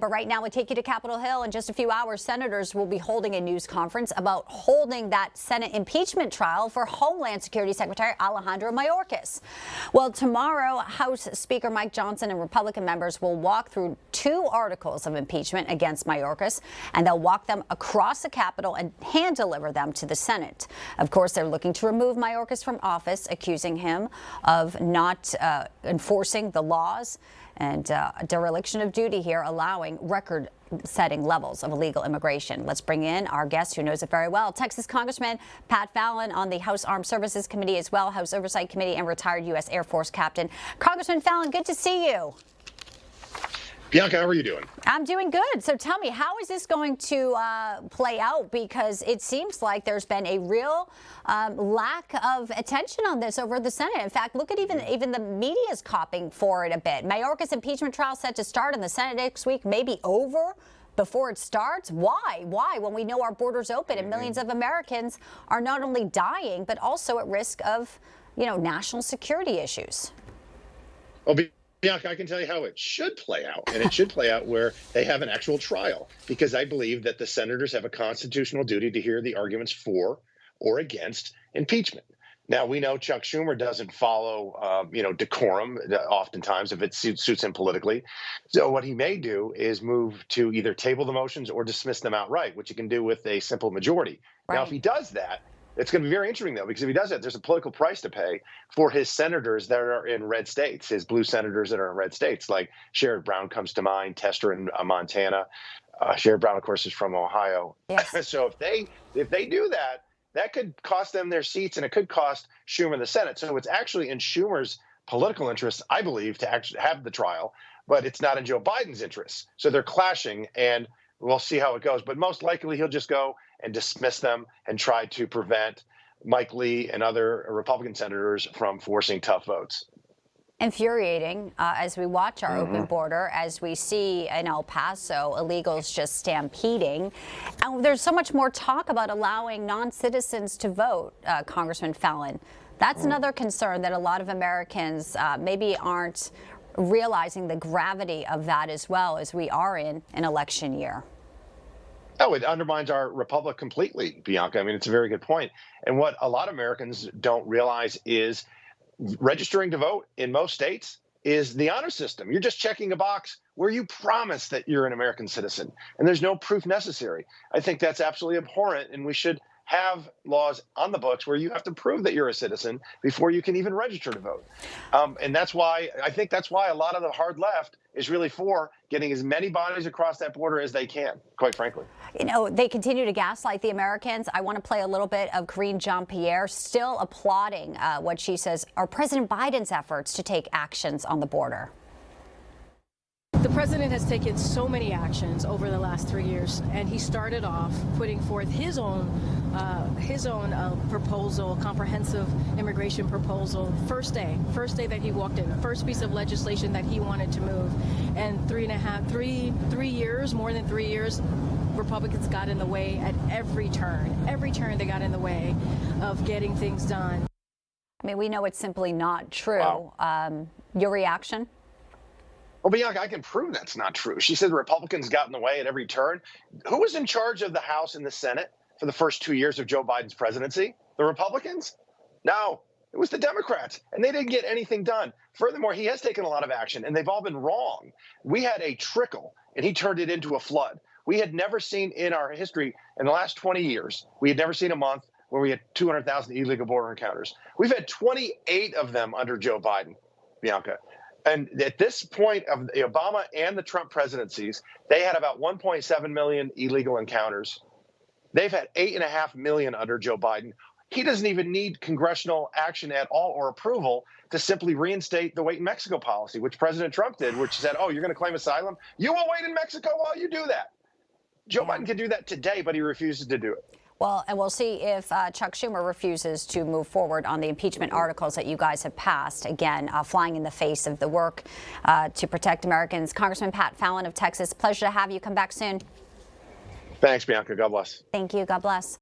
But right now, we take you to Capitol Hill. In just a few hours, senators will be holding a news conference about holding that Senate impeachment trial for Homeland Security Secretary Alejandro Mayorkas. Well, tomorrow, House Speaker Mike Johnson and Republican members will walk through 2 articles of impeachment against Mayorkas, and they'll walk them across the Capitol and hand deliver them to the Senate. Of course, they're looking to remove Mayorkas from office, accusing him of not enforcing the laws and dereliction of duty here, allowing record-setting levels of illegal immigration. Let's bring in our guest who knows it very well, Texas Congressman Pat Fallon on the House Armed Services Committee as well, House Oversight Committee, and retired U.S. Air Force captain. Congressman Fallon, good to see you. Bianca, how are you doing? I'm doing good. So tell me, how is this going to play out? Because it seems like there's been a real lack of attention on this over the Senate. In fact, look at even the media's copying for it a bit. Mayorkas' impeachment trial set to start in the Senate next week, maybe over before it starts. Why? Why? When we know our borders open and millions of Americans are not only dying, but also at risk of, national security issues. Well, Bianca, I can tell you how it should play out, and it should play out where they have an actual trial, because I believe that the senators have a constitutional duty to hear the arguments for or against impeachment. Now, we know Chuck Schumer doesn't follow, decorum oftentimes if it suits him politically. So what he may do is move to either table the motions or dismiss them outright, which he can do with a simple majority. Right. Now, if he does that, it's going to be very interesting, though, because if he does that, there's a political price to pay for his senators that are in red states, his blue senators that are in red states, like Sherrod Brown comes to mind, Tester in Montana. Sherrod Brown, of course, is from Ohio. Yes. So if they do that, that could cost them their seats, and it could cost Schumer the Senate. So it's actually in Schumer's political interest, I believe, to actually have the trial, but it's not in Joe Biden's interest. So they're clashing, and we'll see how it goes. But most likely he'll just go and dismiss them and try to prevent Mike Lee and other Republican senators from forcing tough votes. Infuriating as we watch our open border, as we see in El Paso illegals just stampeding. And there's so much more talk about allowing non-citizens to vote, Congressman Fallon. That's another concern that a lot of Americans maybe aren't realizing the gravity of that, as well as we are in an election year. Oh, it undermines our republic completely, Bianca. I mean, it's a very good point. And what a lot of Americans don't realize is registering to vote in most states is the honor system. You're just checking a box where you promise that you're an American citizen, and there's no proof necessary. I think that's absolutely abhorrent, and we should have laws on the books where you have to prove that you're a citizen before you can even register to vote. And that's why a lot of the hard left is really for getting as many bodies across that border as they can, quite frankly. They continue to gaslight the Americans. I want to play a little bit of Karine Jean-Pierre, still applauding what she says are President Biden's efforts to take actions on the border. The president has taken so many actions over the last 3 years, and he started off putting forth his own proposal, comprehensive immigration proposal, first day that he walked in, first piece of legislation that he wanted to move. And more than 3 years, Republicans got in the way at every turn. Every turn they got in the way of getting things done. I mean, we know it's simply not true. Wow. Your reaction? Well, Bianca, I can prove that's not true. She said Republicans got in the way at every turn. Who was in charge of the House and the Senate for the first 2 years of Joe Biden's presidency? The Republicans? No, it was the Democrats, and they didn't get anything done. Furthermore, he has taken a lot of action, and they've all been wrong. We had a trickle, and he turned it into a flood. We had never seen in our history, in the last 20 years, we had never seen a month where we had 200,000 illegal border encounters. We've had 28 of them under Joe Biden, Bianca. And at this point of the Obama and the Trump presidencies, they had about 1.7 million illegal encounters. They've had 8.5 million under Joe Biden. He doesn't even need congressional action at all or approval to simply reinstate the wait in Mexico policy, which President Trump did, which said, oh, you're going to claim asylum? You will wait in Mexico while you do that. Joe Biden can do that today, but he refuses to do it. Well, and we'll see if Chuck Schumer refuses to move forward on the impeachment articles that you guys have passed, again, flying in the face of the work to protect Americans. Congressman Pat Fallon of Texas, pleasure to have you. Come back soon. Thanks, Bianca. God bless. Thank you. God bless.